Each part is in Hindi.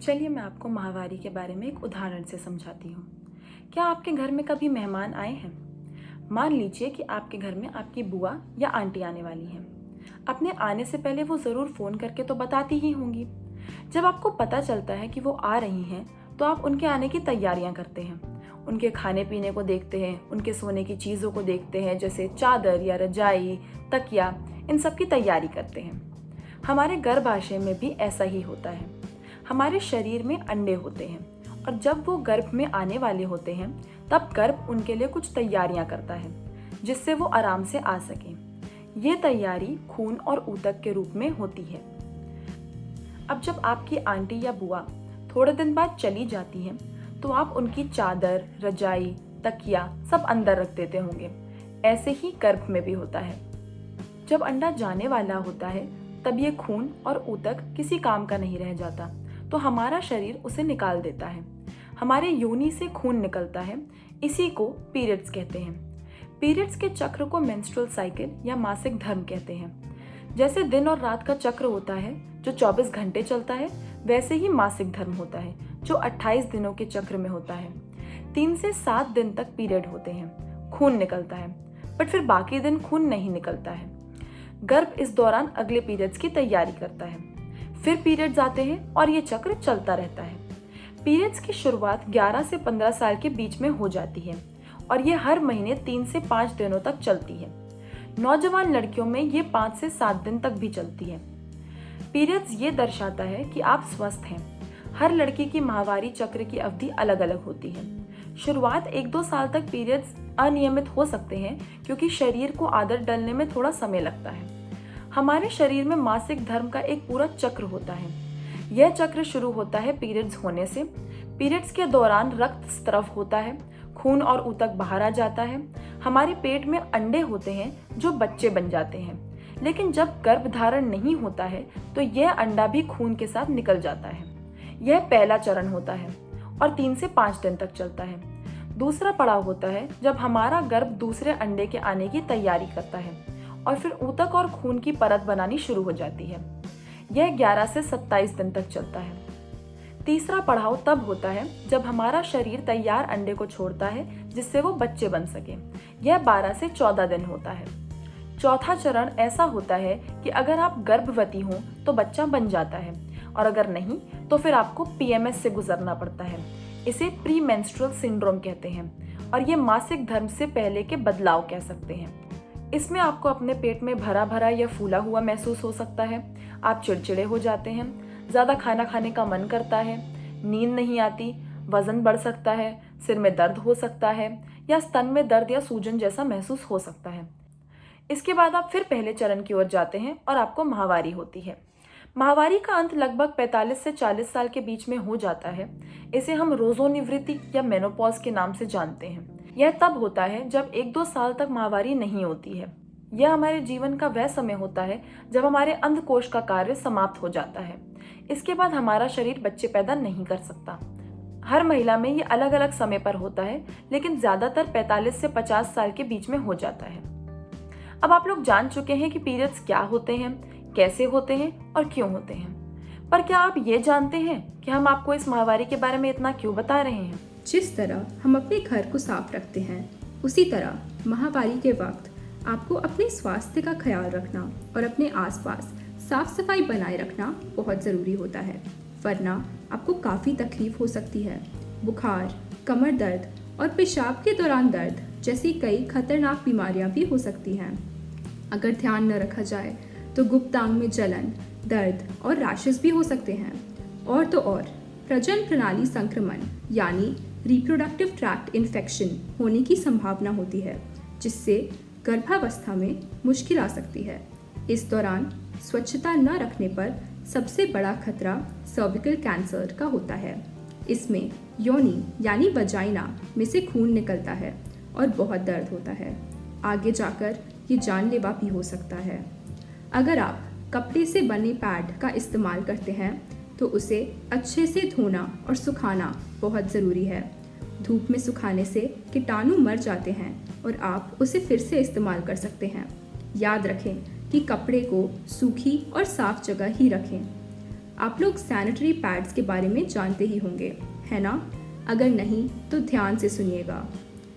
चलिए मैं आपको माहवारी के बारे में एक उदाहरण से समझाती हूँ। क्या आपके घर में कभी मेहमान आए हैं? मान लीजिए कि आपके घर में आपकी बुआ या आंटी आने वाली हैं। अपने आने से पहले वो ज़रूर फ़ोन करके तो बताती ही होंगी। जब आपको पता चलता है कि वो आ रही हैं, तो आप उनके आने की तैयारियां करते हैं। उनके खाने पीने को देखते हैं, उनके सोने की चीज़ों को देखते हैं, जैसे चादर या रजाई, तकिया, इन सब की तैयारी करते हैं। हमारे गर्भाशय में भी ऐसा ही होता है। हमारे शरीर में अंडे होते हैं और जब वो गर्भ में आने वाले होते हैं, तब गर्भ उनके लिए कुछ तैयारियां करता है जिससे वो आराम से आ सकें। ये तैयारी खून और ऊतक के रूप में होती है। अब जब आपकी आंटी या बुआ थोड़े दिन बाद चली जाती हैं, तो आप उनकी चादर, रजाई, तकिया सब अंदर रख देते होंगे। ऐसे ही गर्भ में भी होता है। जब अंडा जाने वाला होता है, तब ये खून और ऊतक किसी काम का नहीं रह जाता, तो हमारा शरीर उसे निकाल देता है। हमारे योनि से खून निकलता है। इसी को पीरियड्स कहते हैं। पीरियड्स के चक्र को मेंस्ट्रुअल साइकिल या मासिक धर्म कहते हैं। जैसे दिन और रात का चक्र होता है जो 24 घंटे चलता है, वैसे ही मासिक धर्म होता है जो 28 दिनों के चक्र में होता है। 3 से 7 दिन तक पीरियड होते हैं, खून निकलता है, बट फिर बाकी दिन खून नहीं निकलता है। गर्भ इस दौरान अगले पीरियड्स की तैयारी करता है। फिर पीरियड्स आते हैं और ये चक्र चलता रहता है। पीरियड्स की शुरुआत 11 से 15 साल के बीच में हो जाती है और ये हर महीने 3 से 5 दिनों तक चलती है। नौजवान लड़कियों में ये 5 से 7 दिन तक भी चलती है। पीरियड्स ये दर्शाता है कि आप स्वस्थ हैं। हर लड़की की माहवारी चक्र की अवधि अलग अलग होती है। शुरुआत 1-2 साल तक पीरियड्स अनियमित हो सकते हैं क्योंकि शरीर को आदत डलने में थोड़ा समय लगता है। हमारे शरीर में मासिक धर्म का एक पूरा चक्र होता है। यह चक्र शुरू होता है पीरियड्स होने से। पीरियड्स के दौरान रक्त स्राव होता है, खून और ऊतक बाहर आ जाता है। हमारे पेट में अंडे होते हैं जो बच्चे बन जाते हैं। लेकिन जब गर्भधारण नहीं होता है, तो यह अंडा भी खून के साथ निकल जाता है। यह पहला चरण होता है और 3 से 5 दिन तक चलता है। दूसरा पड़ाव होता है जब हमारा गर्भ दूसरे अंडे के आने की तैयारी करता है और फिर ऊतक और खून की परत बनानी शुरू हो जाती है। यह 11 से 27 दिन तक चलता है। तीसरा पड़ाव तब होता है जब हमारा शरीर तैयार अंडे को छोड़ता है जिससे वो बच्चे बन सके। यह 12 से 14 दिन होता है। चौथा चरण ऐसा होता है कि अगर आप गर्भवती हो तो बच्चा बन जाता है और अगर नहीं तो फिर आपको पीएमएस से गुजरना पड़ता है। इसे प्री मेंस्ट्रुअल सिंड्रोम कहते हैं और ये मासिक धर्म से पहले के बदलाव कह सकते हैं। इसमें आपको अपने पेट में भरा भरा या फूला हुआ महसूस हो सकता है। आप चिड़चिड़े हो जाते हैं, ज़्यादा खाना खाने का मन करता है, नींद नहीं आती, वजन बढ़ सकता है, सिर में दर्द हो सकता है या स्तन में दर्द या सूजन जैसा महसूस हो सकता है। इसके बाद आप फिर पहले चरण की ओर जाते हैं और आपको माहवारी होती है। माहवारी का अंत लगभग 45 से 40 साल के बीच में हो जाता है। इसे हम रोजोनिवृत्ति या मेनोपॉज के नाम से जानते हैं। यह तब होता है जब 1-2 साल तक माहवारी नहीं होती है। यह हमारे जीवन का वह समय होता है जब हमारे अंडकोश का कार्य समाप्त हो जाता है। इसके बाद हमारा शरीर बच्चे पैदा नहीं कर सकता। हर महिला में ये अलग अलग समय पर होता है, लेकिन ज्यादातर 45 से 50 साल के बीच में हो जाता है। अब आप लोग जान चुके हैं कि पीरियड्स क्या होते हैं, कैसे होते हैं और क्यों होते हैं। पर क्या आप ये जानते हैं कि हम आपको इस माहवारी के बारे में इतना क्यों बता रहे हैं? जिस तरह हम अपने घर को साफ रखते हैं, उसी तरह माहवारी के वक्त आपको अपने स्वास्थ्य का ख्याल रखना और अपने आसपास साफ सफाई बनाए रखना बहुत ज़रूरी होता है, वरना आपको काफ़ी तकलीफ हो सकती है। बुखार, कमर दर्द और पेशाब के दौरान दर्द जैसी कई खतरनाक बीमारियां भी हो सकती हैं। अगर ध्यान न रखा जाए तो गुप्तांग में जलन, दर्द और रैशेस भी हो सकते हैं। और तो और प्रजनन प्रणाली संक्रमण यानी रिप्रोडक्टिव ट्रैक्ट इन्फेक्शन होने की संभावना होती है, जिससे गर्भावस्था में मुश्किल आ सकती है। इस दौरान स्वच्छता न रखने पर सबसे बड़ा खतरा सर्विकल कैंसर का होता है। इसमें योनि यानी वजाइना में से खून निकलता है और बहुत दर्द होता है। आगे जाकर ये जानलेवा भी हो सकता है। अगर आप कपड़े से बने पैड का इस्तेमाल करते हैं तो उसे अच्छे से धोना और सुखाना बहुत ज़रूरी है। धूप में सुखाने से कीटाणु मर जाते हैं और आप उसे फिर से इस्तेमाल कर सकते हैं। याद रखें कि कपड़े को सूखी और साफ जगह ही रखें। आप लोग सैनिटरी पैड्स के बारे में जानते ही होंगे, है ना? अगर नहीं तो ध्यान से सुनिएगा।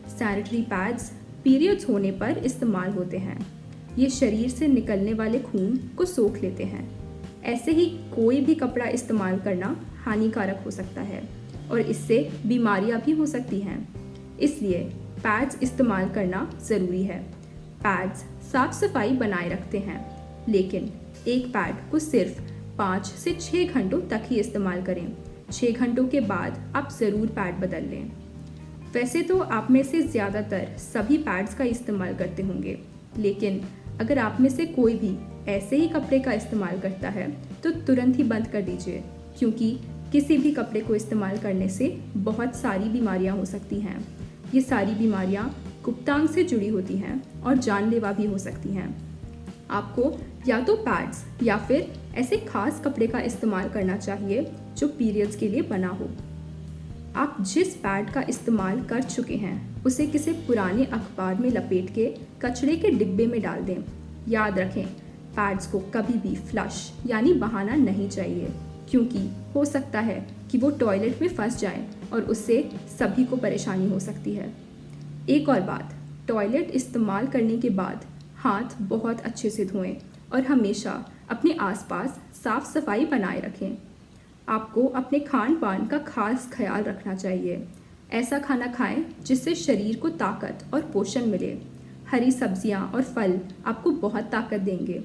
सैनिटरी पैड्स पीरियड्स होने पर इस्तेमाल होते हैं। ये शरीर से निकलने वाले खून को सोख लेते हैं। ऐसे ही कोई भी कपड़ा इस्तेमाल करना हानिकारक हो सकता है और इससे बीमारियां भी हो सकती हैं। इसलिए पैड्स इस्तेमाल करना ज़रूरी है। पैड्स साफ सफाई बनाए रखते हैं, लेकिन एक पैड को सिर्फ 5 से 6 घंटों तक ही इस्तेमाल करें। 6 घंटों के बाद आप ज़रूर पैड बदल लें। वैसे तो आप में से ज़्यादातर सभी पैड्स का इस्तेमाल करते होंगे, लेकिन अगर आप में से कोई भी ऐसे ही कपड़े का इस्तेमाल करता है तो तुरंत ही बंद कर दीजिए, क्योंकि किसी भी कपड़े को इस्तेमाल करने से बहुत सारी बीमारियां हो सकती हैं। ये सारी बीमारियां गुप्तांग से जुड़ी होती हैं और जानलेवा भी हो सकती हैं। आपको या तो पैड्स या फिर ऐसे खास कपड़े का इस्तेमाल करना चाहिए जो पीरियड्स के लिए बना हो। आप जिस पैड का इस्तेमाल कर चुके हैं उसे किसी पुराने अखबार में लपेट के कचरे के डिब्बे में डाल दें। याद रखें, पैड्स को कभी भी फ्लश यानी बहाना नहीं चाहिए, क्योंकि हो सकता है कि वो टॉयलेट में फंस जाएं और उससे सभी को परेशानी हो सकती है। एक और बात, टॉयलेट इस्तेमाल करने के बाद हाथ बहुत अच्छे से धोएं और हमेशा अपने आसपास साफ सफाई बनाए रखें। आपको अपने खान पान का खास ख्याल रखना चाहिए। ऐसा खाना खाएं जिससे शरीर को ताकत और पोषण मिले। हरी सब्जियां और फल आपको बहुत ताकत देंगे।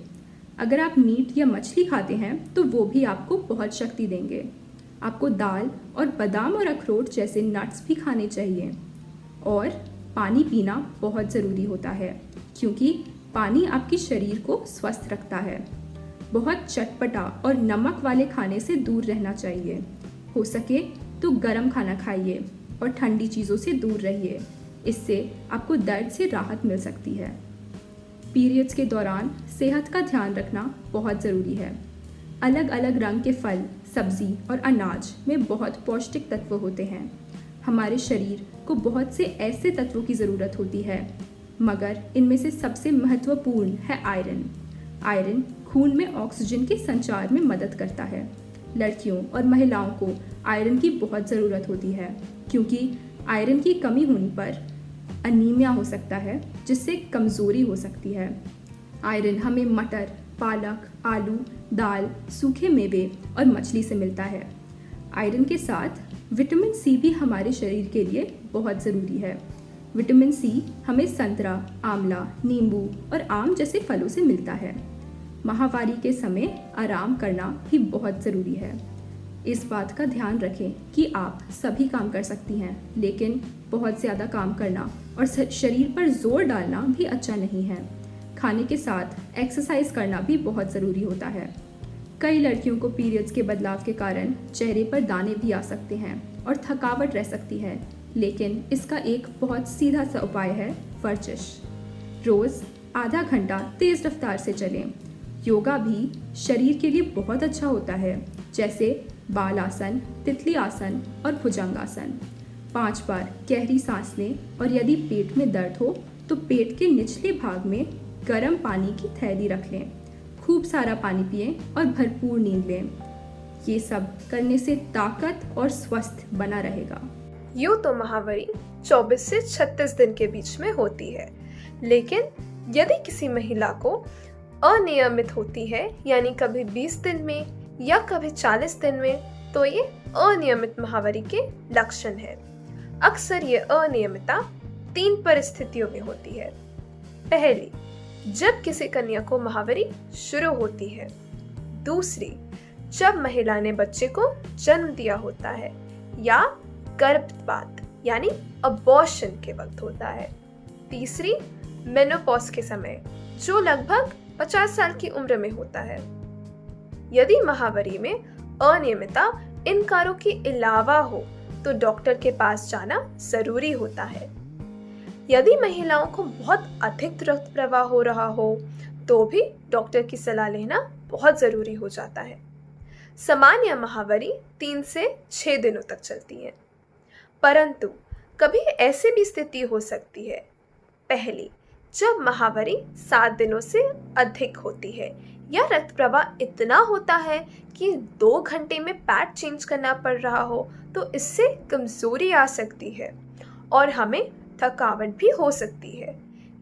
अगर आप मीट या मछली खाते हैं तो वो भी आपको बहुत शक्ति देंगे। आपको दाल और बादाम और अखरोट जैसे नट्स भी खाने चाहिए। और पानी पीना बहुत ज़रूरी होता है, क्योंकि पानी आपके शरीर को स्वस्थ रखता है। बहुत चटपटा और नमक वाले खाने से दूर रहना चाहिए। हो सके तो गर्म खाना खाइए और ठंडी चीज़ों से दूर रहिए। इससे आपको दर्द से राहत मिल सकती है। पीरियड्स के दौरान सेहत का ध्यान रखना बहुत ज़रूरी है। अलग अलग रंग के फल, सब्जी और अनाज में बहुत पौष्टिक तत्व होते हैं। हमारे शरीर को बहुत से ऐसे तत्वों की ज़रूरत होती है, मगर इनमें से सबसे महत्वपूर्ण है आयरन। आयरन खून में ऑक्सीजन के संचार में मदद करता है। लड़कियों और महिलाओं को आयरन की बहुत ज़रूरत होती है, क्योंकि आयरन की कमी होने पर अनीमिया हो सकता है, जिससे कमज़ोरी हो सकती है। आयरन हमें मटर, पालक, आलू, दाल, सूखे मेवे और मछली से मिलता है। आयरन के साथ विटामिन सी भी हमारे शरीर के लिए बहुत ज़रूरी है। विटामिन सी हमें संतरा, आंवला, नींबू और आम जैसे फलों से मिलता है। माहवारी के समय आराम करना भी बहुत ज़रूरी है। इस बात का ध्यान रखें कि आप सभी काम कर सकती हैं, लेकिन बहुत ज़्यादा काम करना और शरीर पर जोर डालना भी अच्छा नहीं है। खाने के साथ एक्सरसाइज करना भी बहुत ज़रूरी होता है। कई लड़कियों को पीरियड्स के बदलाव के कारण चेहरे पर दाने भी आ सकते हैं और थकावट रह सकती है, लेकिन इसका एक बहुत सीधा सा उपाय है वर्जिश। रोज़ आधा घंटा तेज़ रफ्तार से चलें। योगा भी शरीर के लिए बहुत अच्छा होता है, जैसे बाल आसन, तितली आसन और भुजंगासन। 5 बार गहरी सांस लें और यदि पेट में दर्द हो तो पेट के निचले भाग में गर्म पानी की थैली रख लें। खूब सारा पानी पिएं और भरपूर नींद लें। ये सब करने से ताकत और स्वस्थ बना रहेगा। यूँ तो महावारी 24 से 36 दिन के बीच में होती है, लेकिन यदि किसी महिला को अनियमित होती है, यानी कभी 20 दिन में या कभी 40 दिन में, तो ये अनियमित महावारी के लक्षण है। अक्सर ये अनियमितता 3 परिस्थितियों में होती है। पहली, जब किसी कन्या को महावारी शुरू होती है। दूसरी, जब महिला ने बच्चे को जन्म दिया होता है या गर्भपात यानी अबॉर्शन के वक्त होता है। तीसरी, मेनोपॉज के समय, जो लगभग 50 साल की उम्र में होता है। यदि महावारी में अनियमितता इन कारणों के अलावा हो तो डॉक्टर के पास जाना जरूरी होता है। यदि महिलाओं को बहुत अधिक रक्त प्रवाह हो रहा हो तो भी डॉक्टर की सलाह लेना बहुत जरूरी हो जाता है। सामान्य महावारी 3 से 6 दिनों तक चलती है, परंतु कभी ऐसी भी स्थिति हो सकती है। पहली, जब महावारी 7 दिनों से अधिक होती है, या रक्त प्रवाह इतना होता है कि 2 घंटे में पैड चेंज करना पड़ रहा हो, तो इससे कमजोरी आ सकती है और हमें थकावट भी हो सकती है।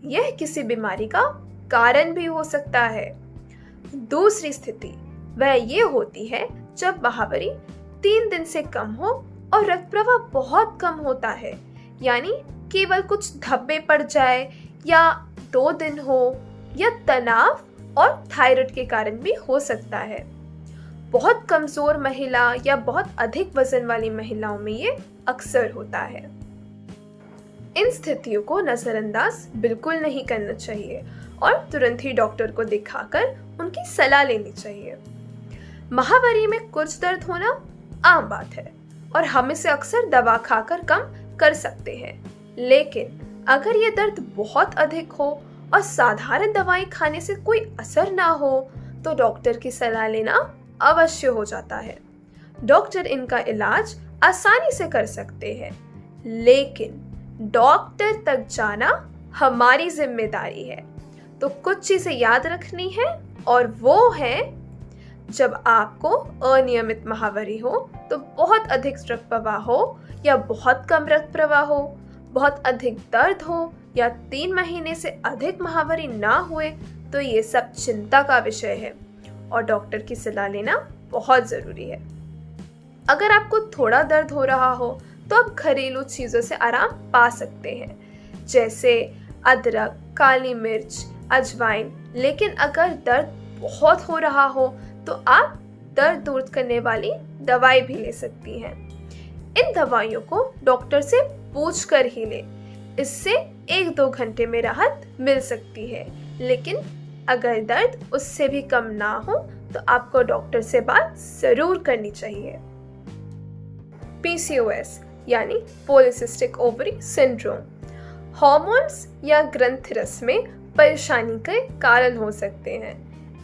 यह किसी बीमारी का कारण भी हो सकता है। दूसरी स्थिति वह ये होती है जब माहवारी 3 दिन से कम हो और रक्त प्रवाह बहुत कम होता है, यानी केवल कुछ धब्बे पड़ जाए या 2 दिन हो, या तनाव और थायराइड के कारण भी हो सकता है। बहुत कमजोर महिला या बहुत अधिक वजन वाली महिलाओं में ये अक्सर होता है। इन स्थितियों को नजरअंदाज बिल्कुल नहीं करना चाहिए और तुरंत ही डॉक्टर को दिखाकर उनकी सलाह लेनी चाहिए। माहवारी में कुछ दर्द होना आम बात है और हम इसे अक्सर दवा खाकर कम कर सकते हैं, लेकिन अगर ये दर्द बहुत अधिक हो और साधारण दवाई खाने से कोई असर ना हो तो डॉक्टर की सलाह लेना अवश्य हो जाता है। डॉक्टर इनका इलाज आसानी से कर सकते हैं, लेकिन डॉक्टर तक जाना हमारी जिम्मेदारी है। तो कुछ चीजें याद रखनी है और वो है, जब आपको अनियमित माहवारी हो तो बहुत अधिक रक्त प्रवाह हो या बहुत कम रक्त प्रवाह हो, बहुत अधिक दर्द हो या 3 महीने से अधिक माहवारी ना हुए, तो ये सब चिंता का विषय है और डॉक्टर की सलाह लेना बहुत ज़रूरी है। अगर आपको थोड़ा दर्द हो रहा हो तो आप घरेलू चीज़ों से आराम पा सकते हैं, जैसे अदरक, काली मिर्च, अजवाइन। लेकिन अगर दर्द बहुत हो रहा हो तो आप दर्द दूर करने वाली दवाई भी ले सकती हैं। इन दवाइयों को डॉक्टर से पूछ कर ही लें, इससे 1-2 घंटे में राहत मिल सकती है। लेकिन अगर दर्द उससे भी कम ना हो तो आपको डॉक्टर से बात जरूर करनी चाहिए। PCOS यानी पॉलीसिस्टिक ओवरी सिंड्रोम हार्मोन्स या ग्रंथिरस में परेशानी के कारण हो सकते हैं।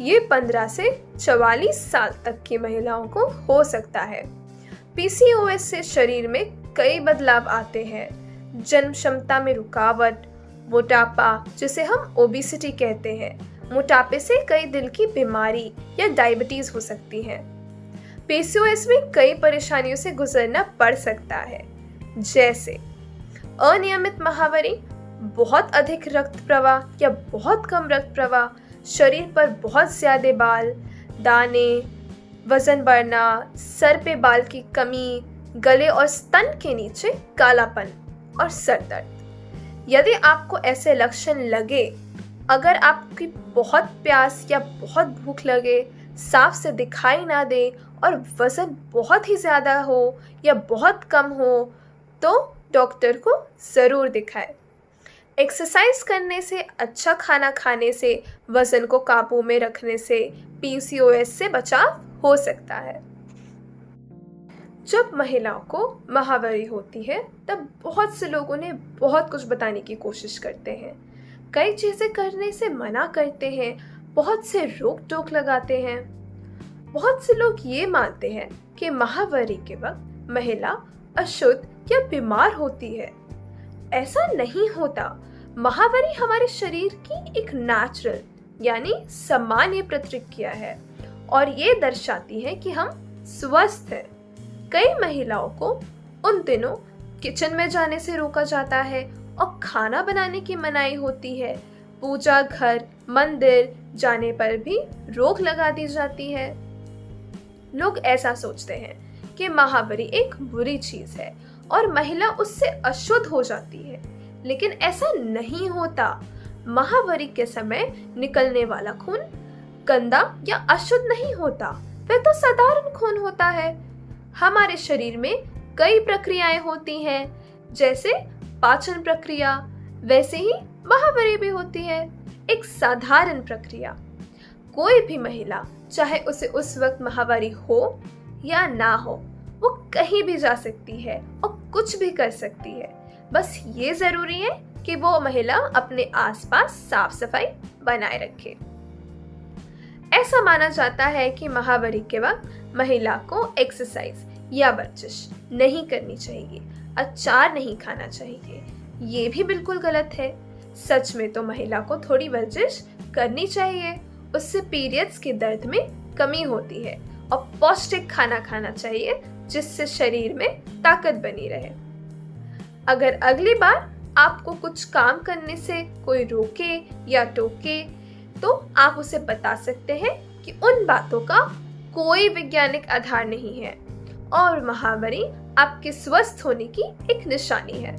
ये 15 से 44 साल तक की महिलाओं को हो सकता है। PCOS से शरीर में कई बदलाव आते हैं, जन्म क्षमता में रुकावट, मोटापा जिसे हम ओबेसिटी कहते हैं, मोटापे से कई दिल की बीमारी या डायबिटीज हो सकती है। PCOS में कई परेशानियों से गुजरना पड़ सकता है, जैसे अनियमित माहवारी, बहुत अधिक रक्त प्रवाह या बहुत कम रक्त प्रवाह, शरीर पर बहुत ज्यादा बाल, दाने, वजन बढ़ना, सर पे बाल की कमी, गले और स्तन के नीचे कालापन और सर दर्द। यदि आपको ऐसे लक्षण लगे, अगर आपकी बहुत प्यास या बहुत भूख लगे, साफ से दिखाई ना दे और वजन बहुत ही ज़्यादा हो या बहुत कम हो, तो डॉक्टर को ज़रूर दिखाएं। एक्सरसाइज करने से, अच्छा खाना खाने से, वजन को काबू में रखने से PCOS से बचाव हो सकता है। जब महिलाओं को माहवारी होती है तब बहुत से लोग उन्हें बहुत कुछ बताने की कोशिश करते हैं, कई चीज़ें करने से मना करते हैं, बहुत से रोक टोक लगाते हैं। बहुत से लोग ये मानते हैं कि माहवारी के वक्त महिला अशुद्ध या बीमार होती है। ऐसा नहीं होता। माहवारी हमारे शरीर की एक नेचुरल यानी सामान्य प्रतिक्रिया है और ये दर्शाती है कि हम स्वस्थ हैं। कई महिलाओं को उन दिनों किचन में जाने से रोका जाता है और खाना बनाने की मनाही होती है। पूजा घर, मंदिर जाने पर भी रोक लगा दी जाती है। लोग ऐसा सोचते हैं कि माहवारी एक बुरी चीज है और महिला उससे अशुद्ध हो जाती है, लेकिन ऐसा नहीं होता। माहवारी के समय निकलने वाला खून गंदा या अशुद्ध नहीं होता, वह तो साधारण खून होता है। हमारे शरीर में कई प्रक्रियाएं होती हैं, जैसे पाचन प्रक्रिया, वैसे ही माहवारी भी होती है, एक साधारण प्रक्रिया। कोई भी महिला, चाहे उसे उस वक्त माहवारी हो या ना हो, वो कहीं भी जा सकती है और कुछ भी कर सकती है। बस ये जरूरी है कि वो महिला अपने आसपास साफ सफाई बनाए रखे। ऐसा माना जाता है कि माहवारी के वक्त महिला को एक्सरसाइज या वर्जिश नहीं करनी चाहिए, अचार नहीं खाना चाहिए। ये भी बिल्कुल गलत है। सच में तो महिला को थोड़ी वर्जिश करनी चाहिए, उससे पीरियड्स के दर्द में कमी होती है और पौष्टिक खाना खाना चाहिए जिससे शरीर में ताकत बनी रहे। अगर अगली बार आपको कुछ काम करने से कोई रोके या टोके तो आप उसे बता सकते हैं कि उन बातों का कोई वैज्ञानिक आधार नहीं है और माहवारी आपके स्वस्थ होने की एक निशानी है।